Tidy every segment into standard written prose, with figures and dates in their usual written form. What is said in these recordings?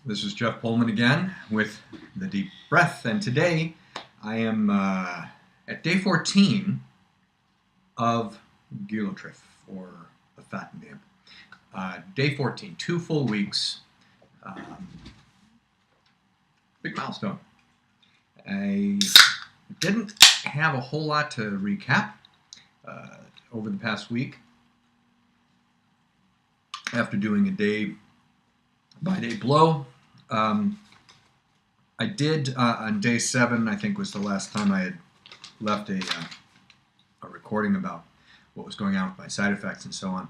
This is Jeff Pullman again with the Deep Breath, and today I am at day 14 of Gilotrif, or the fat nib. Day 14, 2 full weeks. Big milestone. I didn't have a whole lot to recap over the past week after doing a day-by-day blow. I did on day 7, I think was the last time I had left a recording about what was going on with my side effects and so on.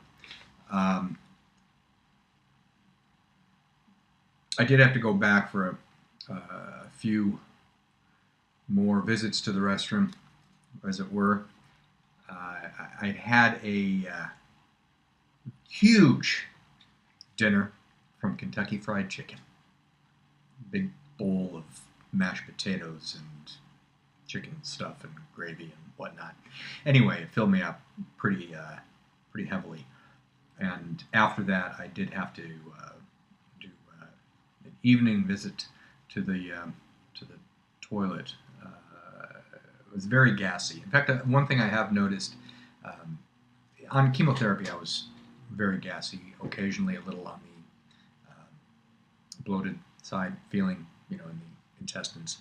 I did have to go back for a few more visits to the restroom, as it were. I had a huge dinner from Kentucky Fried Chicken. Big bowl of mashed potatoes and chicken stuff and gravy and whatnot. Anyway, it filled me up pretty heavily. And after that, I did have to do an evening visit to the toilet. It was very gassy. In fact, one thing I have noticed on chemotherapy, I was very gassy. Occasionally, a little on the bloated side, feeling, in the intestines.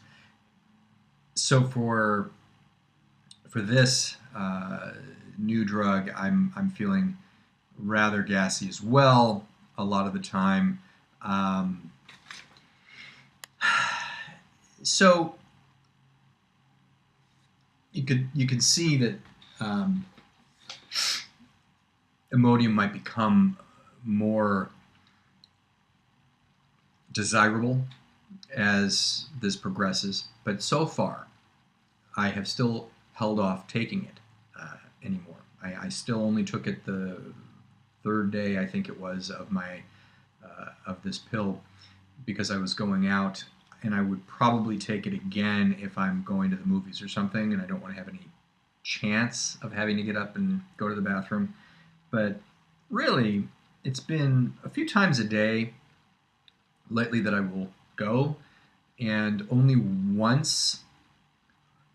So for this new drug, I'm feeling rather gassy as well a lot of the time. So you could see that Imodium might become more desirable as this progresses, but so far I have still held off taking it anymore. I still only took it the 3rd day, I think it was, of my of this pill, because I was going out, and I would probably take it again if I'm going to the movies or something, and I don't want to have any chance of having to get up and go to the bathroom. But really, it's been a few times a day lately that I will go, and only once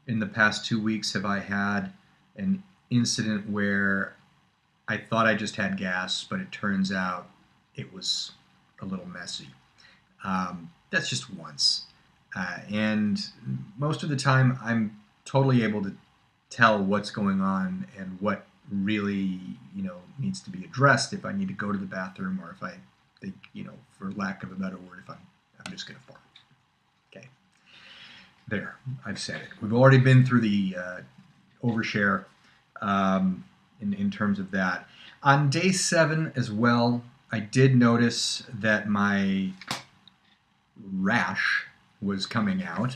in the past 2 weeks have I had an incident where I thought I just had gas, but it turns out it was a little messy. That's just once. And most of the time I'm totally able to tell what's going on and what really, needs to be addressed if I need to go to the bathroom, or if I think, for lack of a better word, if I'm just going to fart. Okay. There, I've said it. We've already been through the overshare in terms of that. On day 7 as well, I did notice that my rash was coming out.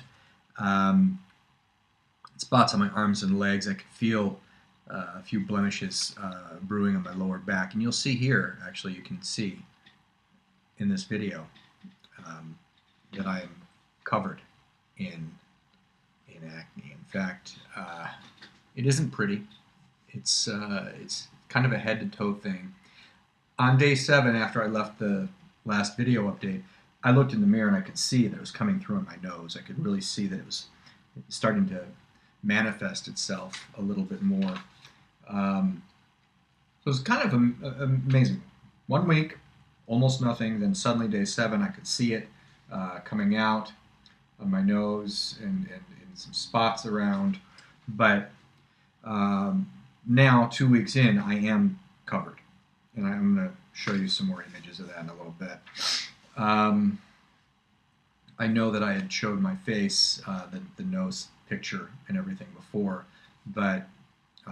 Spots on my arms and legs. I could feel a few blemishes brewing on my lower back. And you'll see here, actually, you can see in this video that I am covered in acne. In fact, it isn't pretty. It's kind of a head-to-toe thing. On day 7, after I left the last video update, I looked in the mirror and I could see that it was coming through on my nose. I could really see that it was starting to manifest itself a little bit more. So it was kind of amazing. 1 week, almost nothing. Then suddenly day 7, I could see it coming out on my nose and some spots around. But now, 2 weeks in, I am covered. And I'm going to show you some more images of that in a little bit. I know that I had showed my face, the nose picture and everything before, but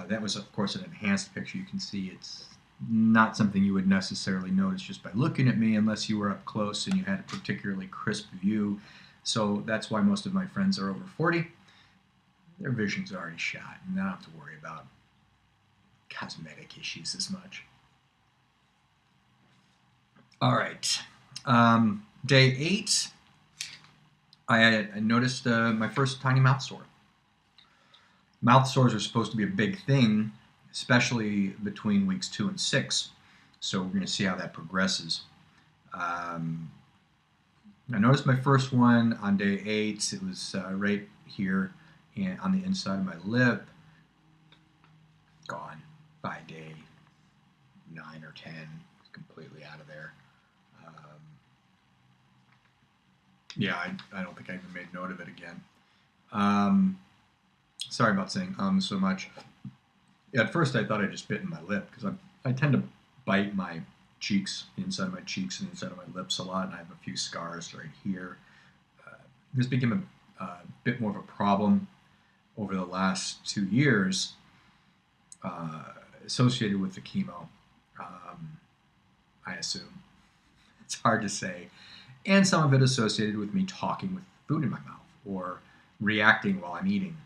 that was, of course, an enhanced picture. You can see it's not something you would necessarily notice just by looking at me, unless you were up close and you had a particularly crisp view. So that's why most of my friends are over 40. Their vision's already shot, and they don't have to worry about cosmetic issues as much. All right. Day 8, I noticed my first tiny mouth sore. Mouth sores are supposed to be a big thing, especially between weeks 2 and 6. So we're going to see how that progresses. I noticed my first one on day 8. It was right here and on the inside of my lip. Gone by day 9 or 10. Completely out of there. Yeah, I don't think I even made note of it again. Sorry about saying so much. At first, I thought I just bit in my lip because I tend to bite my cheeks, the inside of my cheeks and the inside of my lips a lot, and I have a few scars right here. This became a bit more of a problem over the last 2 years associated with the chemo, I assume. It's hard to say. And some of it associated with me talking with food in my mouth or reacting while I'm eating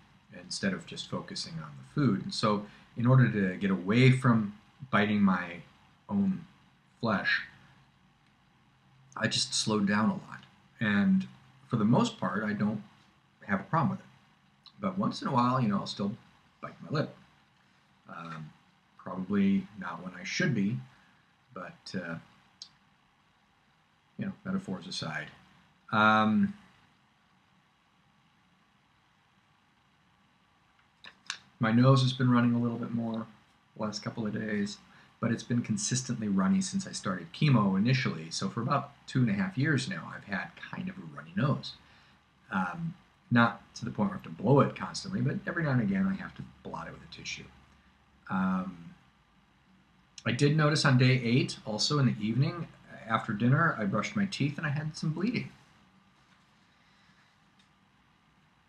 instead of just focusing on the food. And so in order to get away from biting my own flesh, I just slowed down a lot. And for the most part, I don't have a problem with it. But once in a while, I'll still bite my lip. Probably not when I should be, but, metaphors aside. My nose has been running a little bit more the last couple of days, but it's been consistently runny since I started chemo initially. So for about 2.5 years now, I've had kind of a runny nose. Not to the point where I have to blow it constantly, but every now and again I have to blot it with a tissue. I did notice on day 8, also in the evening, after dinner, I brushed my teeth and I had some bleeding.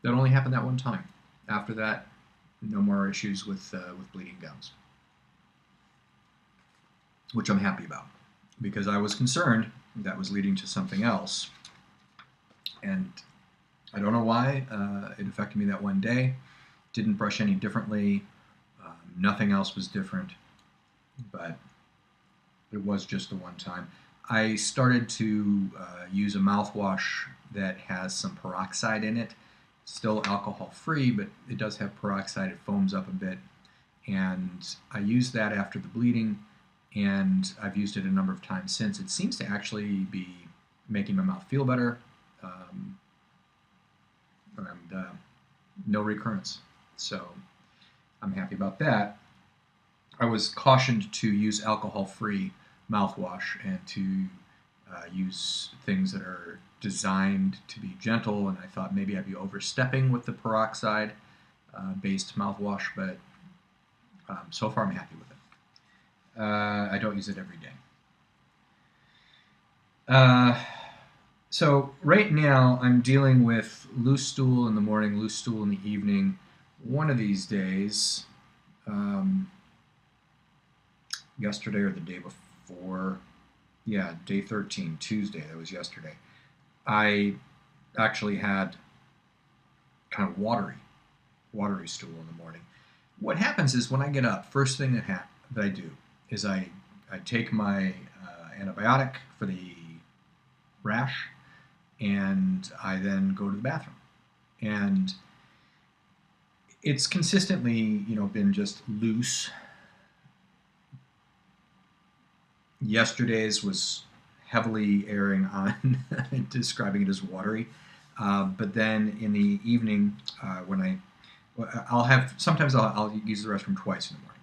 That only happened that one time. After that, no more issues with bleeding gums, which I'm happy about because I was concerned that was leading to something else. And I don't know why it affected me that one day. Didn't brush any differently. Nothing else was different, but it was just the one time. I started to use a mouthwash that has some peroxide in it. Still alcohol-free, but it does have peroxide. It foams up a bit. And I used that after the bleeding, and I've used it a number of times since. It seems to actually be making my mouth feel better, and no recurrence. So I'm happy about that. I was cautioned to use alcohol-free mouthwash and to use things that are designed to be gentle, and I thought maybe I'd be overstepping with the peroxide based mouthwash, but so far I'm happy with it. I don't use it every day. So right now I'm dealing with loose stool in the morning, loose stool in the evening. One of these days, yesterday or the day before, day 13, Tuesday, that was yesterday, I actually had kind of watery stool in the morning. What happens is when I get up, first thing that I do is I take my antibiotic for the rash, and I then go to the bathroom. And it's consistently, been just loose. Yesterday's was heavily erring on describing it as watery. But then in the evening, when sometimes I'll use the restroom twice in the morning.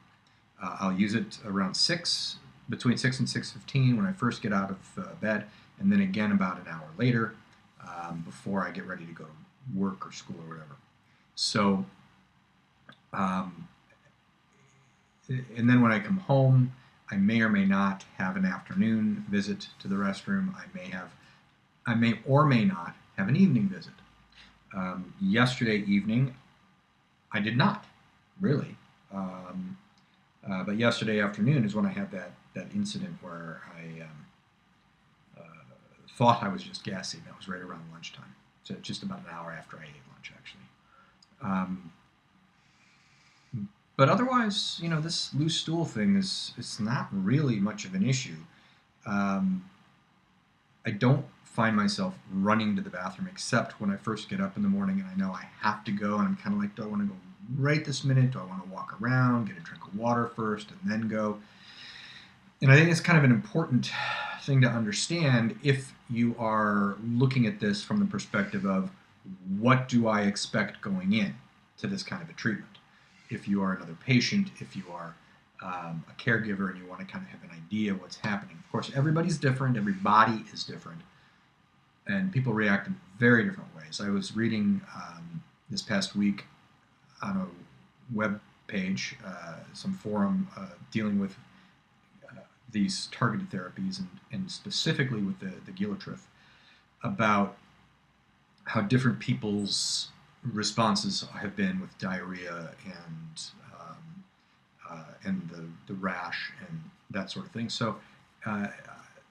I'll use it around 6, between 6 and 6:15 when I first get out of bed, and then again about an hour later before I get ready to go to work or school or whatever. So, and then when I come home, I may or may not have an afternoon visit to the restroom. I may or may not have an evening visit. Yesterday evening, I did not, really. But yesterday afternoon is when I had that incident where I thought I was just gassy. That was right around lunchtime. So just about an hour after I ate lunch, actually. But otherwise, this loose stool thing it's not really much of an issue. I don't find myself running to the bathroom except when I first get up in the morning and I know I have to go, and I'm kind of like, do I want to go right this minute? Do I want to walk around, get a drink of water first, and then go? And I think it's kind of an important thing to understand if you are looking at this from the perspective of what do I expect going in to this kind of a treatment. If you are another patient, if you are a caregiver and you want to kind of have an idea of what's happening. Of course, everybody's different, every body is different, and people react in very different ways. I was reading this past week on a web page, some forum dealing with these targeted therapies and specifically with the Gilotrif, about how different people's responses have been with diarrhea and the rash and that sort of thing. So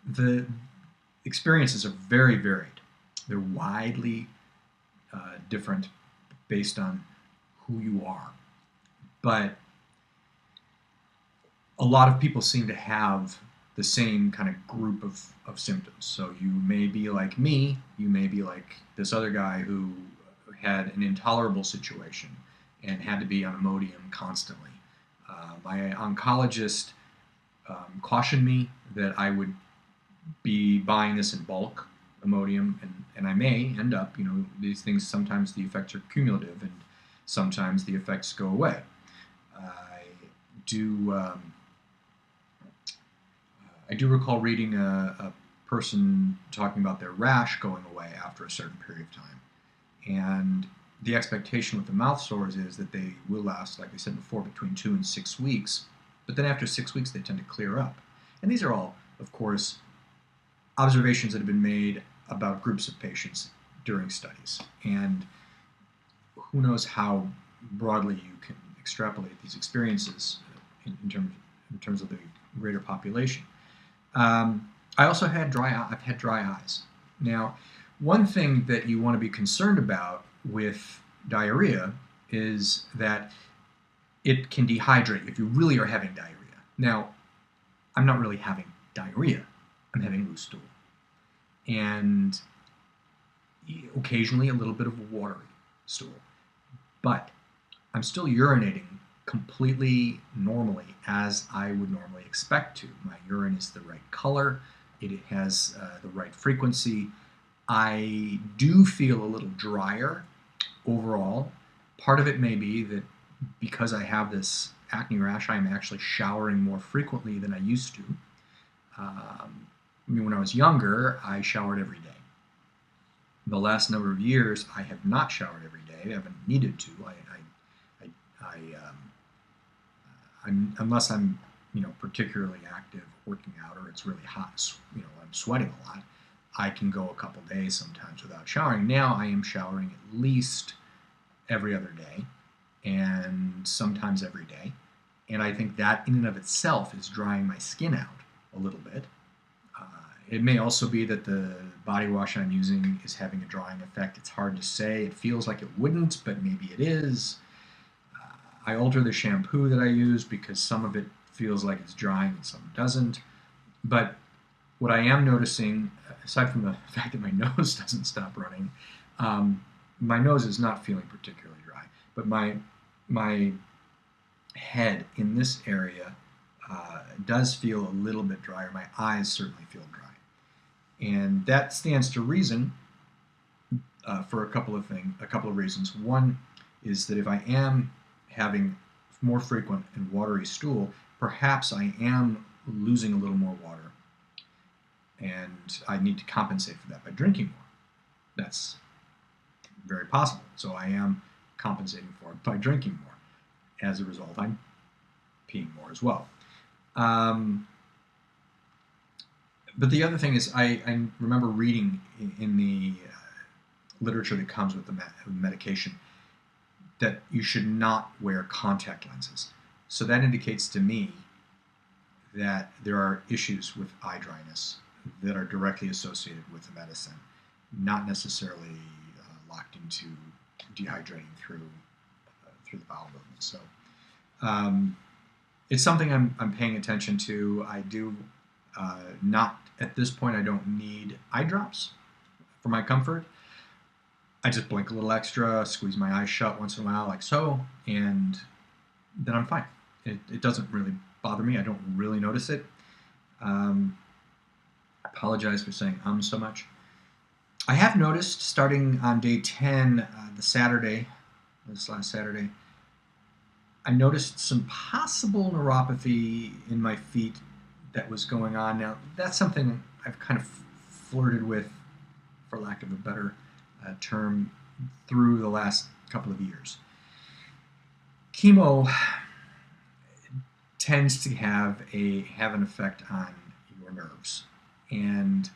the experiences are very varied. They're widely different based on who you are. But a lot of people seem to have the same kind of group of symptoms. So you may be like me, you may be like this other guy who had an intolerable situation and had to be on Imodium constantly. My oncologist cautioned me that I would be buying this in bulk, Imodium, and I may end up, these things, sometimes the effects are cumulative and sometimes the effects go away. I do recall reading a person talking about their rash going away after a certain period of time. And the expectation with the mouth sores is that they will last, like I said before, between 2 and 6 weeks. But then after 6 weeks, they tend to clear up. And these are all, of course, observations that have been made about groups of patients during studies. And who knows how broadly you can extrapolate these experiences in terms of the greater population. I also had I've had dry eyes. Now, one thing that you want to be concerned about with diarrhea is that it can dehydrate if you really are having diarrhea. Now, I'm not really having diarrhea. I'm having loose stool. And occasionally a little bit of a watery stool. But I'm still urinating completely normally as I would normally expect to. My urine is the right color. It has the right frequency. I do feel a little drier overall. Part of it may be that because I have this acne rash, I'm actually showering more frequently than I used to. When I was younger, I showered every day. The last number of years, I have not showered every day. I haven't needed to. Unless I'm, particularly active working out or it's really hot, I'm sweating a lot, I can go a couple days sometimes without showering. Now I am showering at least every other day and sometimes every day. And I think that in and of itself is drying my skin out a little bit. It may also be that the body wash I'm using is having a drying effect. It's hard to say. It feels like it wouldn't, but maybe it is. I alter the shampoo that I use because some of it feels like it's drying and some doesn't. But what I am noticing, aside from the fact that my nose doesn't stop running, my nose is not feeling particularly dry. But my head in this area does feel a little bit drier. My eyes certainly feel dry. And that stands to reason for a couple of reasons. One is that if I am having more frequent and watery stool, perhaps I am losing a little more water. And I need to compensate for that by drinking more. That's very possible. So I am compensating for it by drinking more. As a result, I'm peeing more as well. But the other thing is I remember reading in the literature that comes with the medication that you should not wear contact lenses. So that indicates to me that there are issues with eye dryness that are directly associated with the medicine, not necessarily locked into dehydrating through the bowel movement. So it's something I'm paying attention to. I do not, at this point, I don't need eye drops for my comfort. I just blink a little extra, squeeze my eyes shut once in a while, like so, and then I'm fine. It doesn't really bother me. I don't really notice it. Apologize for saying so much. I have noticed starting on day 10, this last Saturday, I noticed some possible neuropathy in my feet that was going on. Now, that's something I've kind of flirted with, for lack of a better term, through the last couple of years. Chemo tends to have an effect on your nerves, and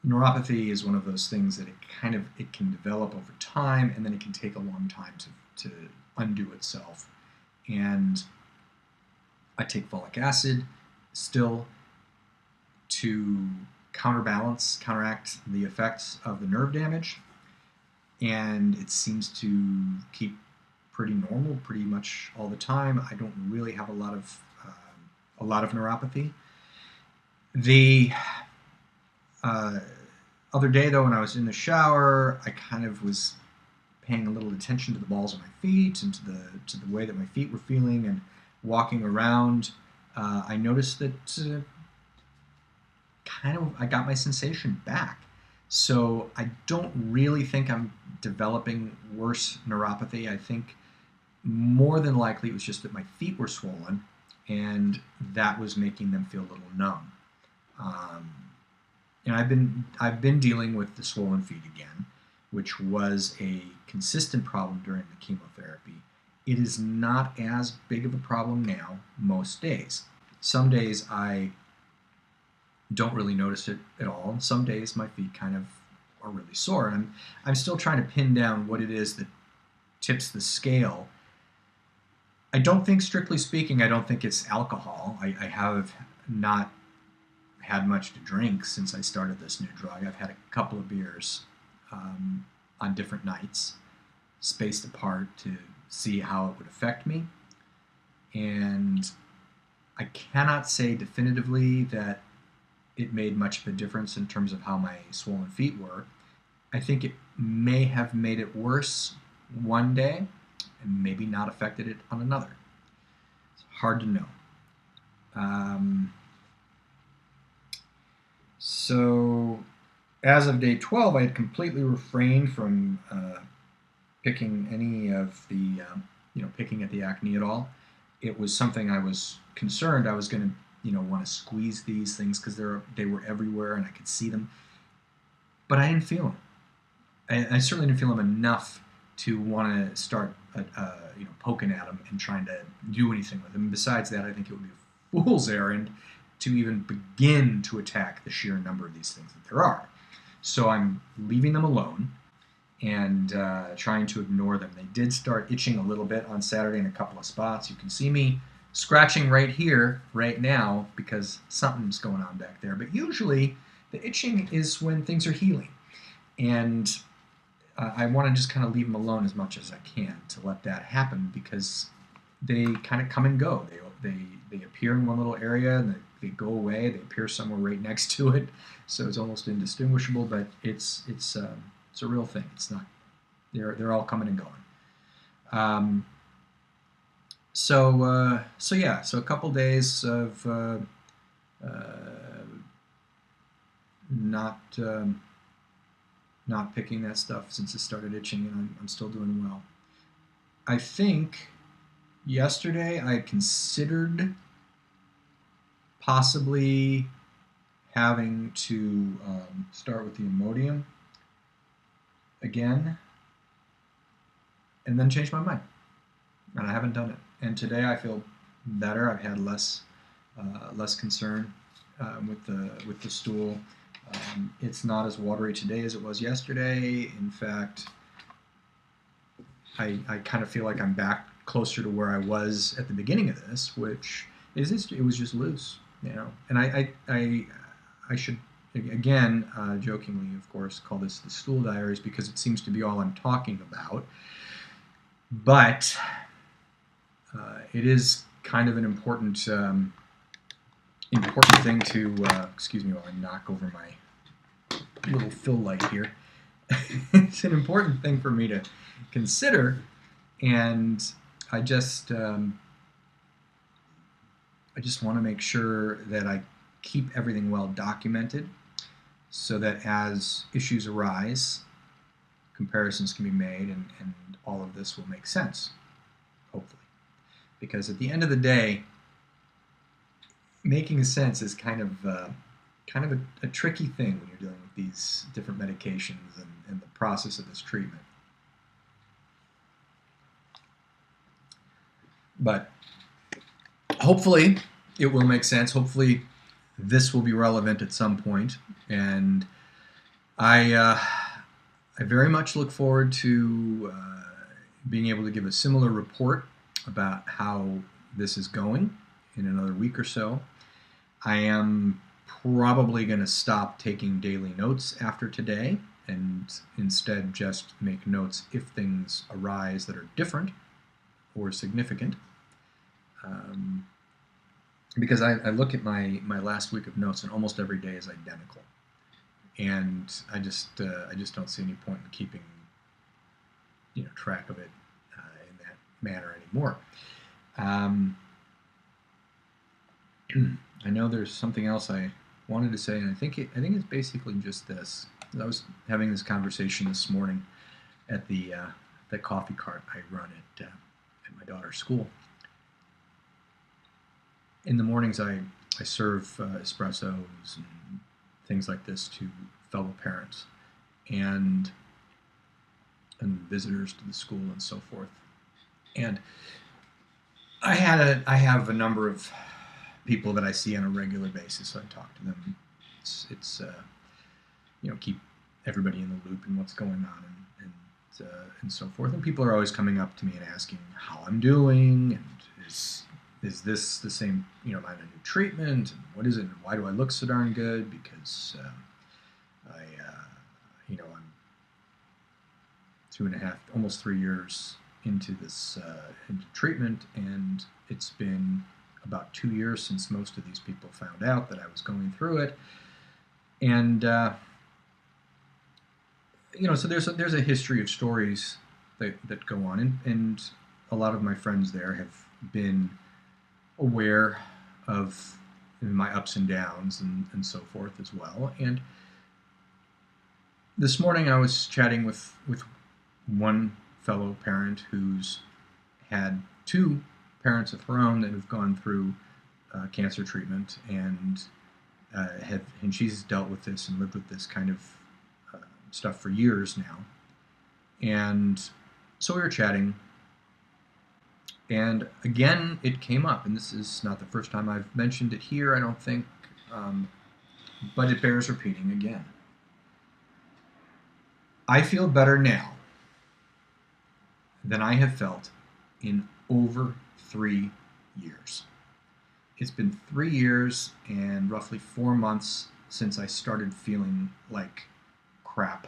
neuropathy is one of those things that it can develop over time, and then it can take a long time to undo itself. And I take folic acid still to counteract the effects of the nerve damage, and it seems to keep pretty normal pretty much all the time. I don't really have a lot of neuropathy. The other day, though, when I was in the shower, I kind of was paying a little attention to the balls of my feet and to the way that my feet were feeling, and walking around. I noticed that I got my sensation back. So I don't really think I'm developing worse neuropathy. I think more than likely it was just that my feet were swollen, and that was making them feel a little numb. And I've been dealing with the swollen feet again, which was a consistent problem during the chemotherapy. It is not as big of a problem now most days. Some days I don't really notice it at all, and some days my feet kind of are really sore. And I'm still trying to pin down what it is that tips the scale. I don't think, strictly speaking, I don't think it's alcohol. I have not had much to drink since I started this new drug. I've had a couple of beers on different nights, spaced apart, to see how it would affect me. And I cannot say definitively that it made much of a difference in terms of how my swollen feet were. I think it may have made it worse one day and maybe not affected it on another. It's hard to know. So as of day 12, I had completely refrained from picking any of the, picking at the acne at all. It was something I was concerned I was going to, want to squeeze these things because they were everywhere and I could see them. But I didn't feel them. I certainly didn't feel them enough to want to start, poking at them and trying to do anything with them. And besides that, I think it would be a fool's errand to even begin to attack the sheer number of these things that there are. So I'm leaving them alone and trying to ignore them. They did start itching a little bit on Saturday in a couple of spots. You can see me scratching right here, right now, because something's going on back there. But usually the itching is when things are healing. And I want to just kind of leave them alone as much as I can to let that happen, because they kind of come and go. They appear in one little area and they go away. They appear somewhere right next to it, so it's almost indistinguishable. But it's a real thing. It's not. They're all coming and going. So a couple days of not picking that stuff since it started itching, and I'm still doing well. I think yesterday I considered possibly having to start with the Imodium again, and then change my mind, and I haven't done it. And today I feel better. I've had less concern with the stool. It's not as watery today as it was yesterday. In fact, I kind of feel like I'm back closer to where I was at the beginning of this, which it was just loose, And I should, again, jokingly, of course, call this the stool diaries, because it seems to be all I'm talking about. But it is kind of an important thing to, excuse me while I knock over my little fill light here. It's an important thing for me to consider, and I just want to make sure that I keep everything well documented so that as issues arise, comparisons can be made and all of this will make sense, hopefully. Because at the end of the day, making sense is kind of a tricky thing when you're dealing with these different medications and the process of this treatment. But hopefully it will make sense. Hopefully this will be relevant at some point. And I very much look forward to being able to give a similar report about how this is going in another week or so. I am probably going to stop taking daily notes after today and instead just make notes if things arise that are different or significant. Because I look at my last week of notes and almost every day is identical, and I just don't see any point in keeping track of it in that manner anymore. I know there's something else I wanted to say, and I think it's basically just this. I was having this conversation this morning at the coffee cart I run at my daughter's school. In the mornings, I serve espressos and things like this to fellow parents and visitors to the school and so forth. And I have a number of people that I see on a regular basis, so I talk to them. It's keep everybody in the loop and what's going on and so forth. And people are always coming up to me and asking how I'm doing and is this the same, am I on a new treatment? And what is it? And why do I look so darn good? Because I'm 2.5, almost 3 years into this into treatment, and it's been about 2 years since most of these people found out that I was going through it. And so there's a history of stories that go on, and a lot of my friends there have been aware of my ups and downs and so forth as well. And this morning I was chatting with one fellow parent who's had 2 parents of her own that have gone through cancer treatment and she's dealt with this and lived with this kind of stuff for years now. And so we were chatting, and again it came up, and this is not the first time I've mentioned it here, I don't think, but it bears repeating again. I feel better now than I have felt in over 3 years. It's been 3 years and roughly 4 months since I started feeling like crap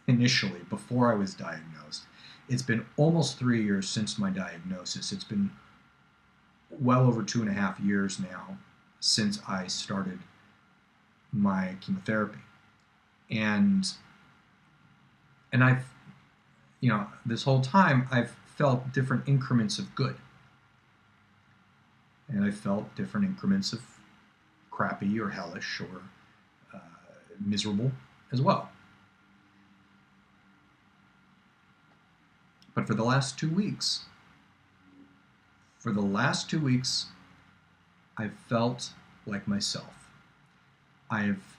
initially, before I was diagnosed. It's been almost 3 years since my diagnosis. It's been well over 2.5 years now since I started my chemotherapy. And I've, this whole time I've felt different increments of good. And I felt different increments of crappy or hellish or miserable as well. But for the last 2 weeks, I've felt like myself. I've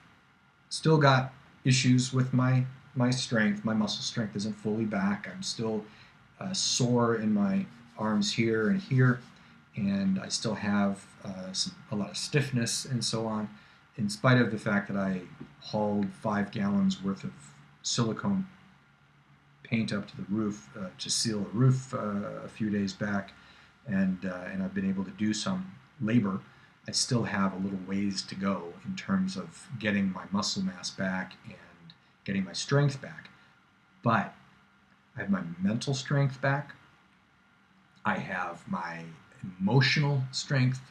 still got issues with my strength. My muscle strength isn't fully back. I'm still sore in my arms here and here, and I still have a lot of stiffness and so on, in spite of the fact that I hauled 5 gallons worth of silicone paint up to the roof to seal a roof a few days back, and I've been able to do some labor. I still have a little ways to go in terms of getting my muscle mass back and getting my strength back. But I have my mental strength back. I have my emotional strength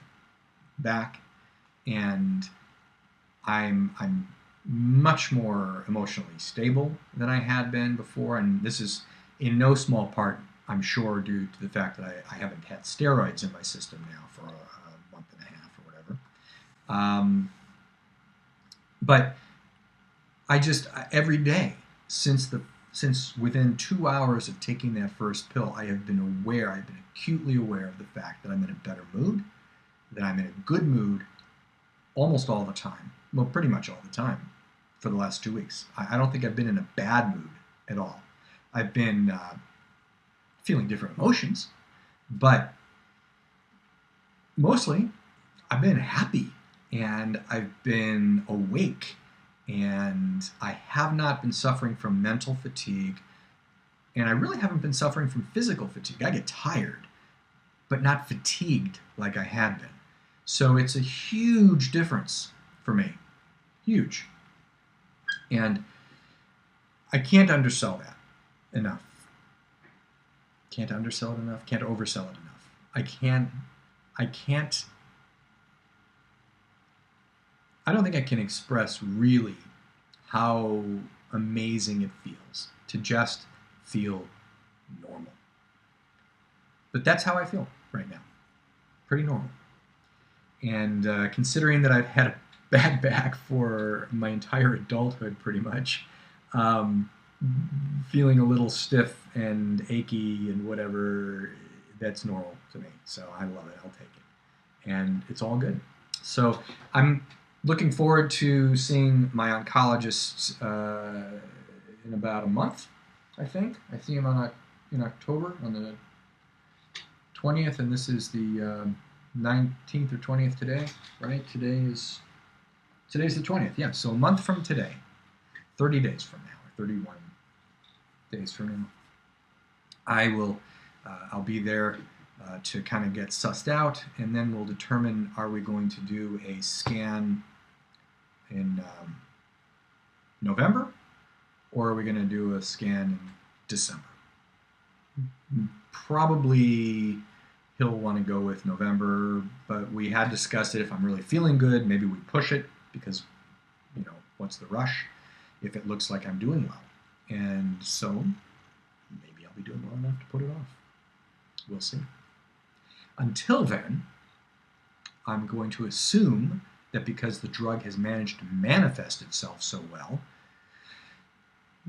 back, and I'm much more emotionally stable than I had been before. And this is in no small part, I'm sure, due to the fact that I haven't had steroids in my system now for a month and a half or whatever. But every day since within 2 hours of taking that first pill, I've been acutely aware of the fact that I'm in a better mood, that I'm in a good mood almost all the time. Well, pretty much all the time for the last 2 weeks. I don't think I've been in a bad mood at all. I've been feeling different emotions, but mostly I've been happy and I've been awake, and I have not been suffering from mental fatigue, and I really haven't been suffering from physical fatigue. I get tired, but not fatigued like I had been. So it's a huge difference for me. Huge. And I can't undersell that enough. Can't undersell it enough. Can't oversell it enough. I don't think I can express really how amazing it feels to just feel normal. But that's how I feel right now. Pretty normal. And considering that I've had a bad back for my entire adulthood, pretty much, feeling a little stiff and achy and whatever, that's normal to me. So I love it. I'll take it. And it's all good. So I'm looking forward to seeing my oncologist in about a month, I think. I see him in October on the 20th, and this is the 19th or 20th today, right? Today's the 20th, yeah. So a month from today, 30 days from now, or 31 days from now, I'll be there to kind of get sussed out, and then we'll determine, are we going to do a scan in November, or are we going to do a scan in December? Probably he'll want to go with November, but we had discussed it. If I'm really feeling good, maybe we push it, because, what's the rush if it looks like I'm doing well? And so maybe I'll be doing well enough to put it off. We'll see. Until then, I'm going to assume that because the drug has managed to manifest itself so well,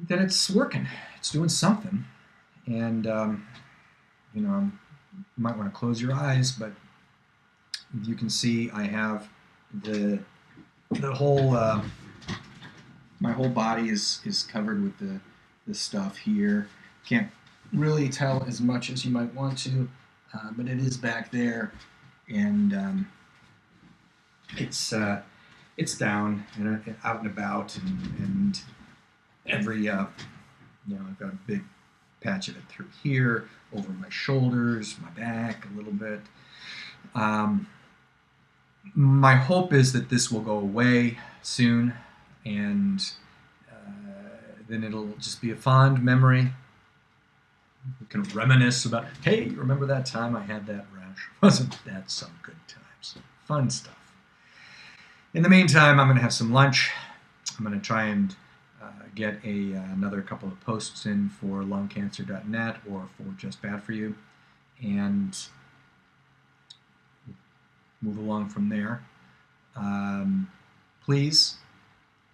that it's working. It's doing something. And, you might want to close your eyes, but you can see I have the whole, my whole body is covered with the stuff here. Can't really tell as much as you might want to, but it is back there, and it's down and out and about, and every I've got a big patch of it through here, over my shoulders, my back a little bit. My hope is that this will go away soon, and then it'll just be a fond memory. We can reminisce about, hey, remember that time I had that rash? Wasn't that some good times? Fun stuff. In the meantime, I'm going to have some lunch. I'm going to try and get another couple of posts in for lungcancer.net or for Just Bad For You, and move along from there. Please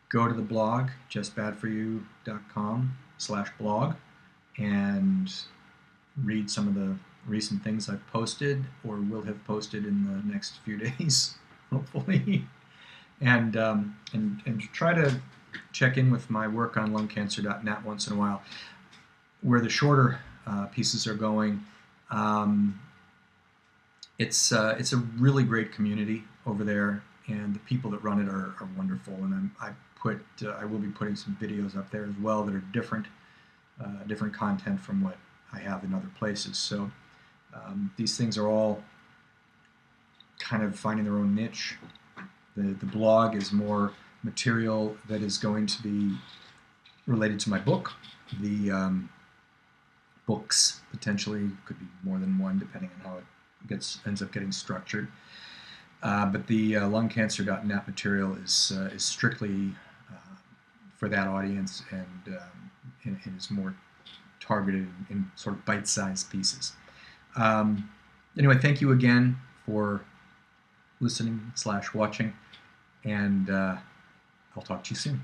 go to the blog, justbadforyou.com/blog, and read some of the recent things I've posted or will have posted in the next few days, hopefully, and try to check in with my work on lungcancer.net once in a while, where the shorter pieces are going. It's a really great community over there, and the people that run it are wonderful. And I will be putting some videos up there as well that are different content from what I have in other places. So these things are all kind of finding their own niche. The blog is more material that is going to be related to my book. The books potentially could be more than one, depending on how it ends up getting structured. But the lungcancer.net material is strictly for that audience, and is more targeted in sort of bite-sized pieces. Anyway, thank you again for listening/watching. and I'll talk to you soon.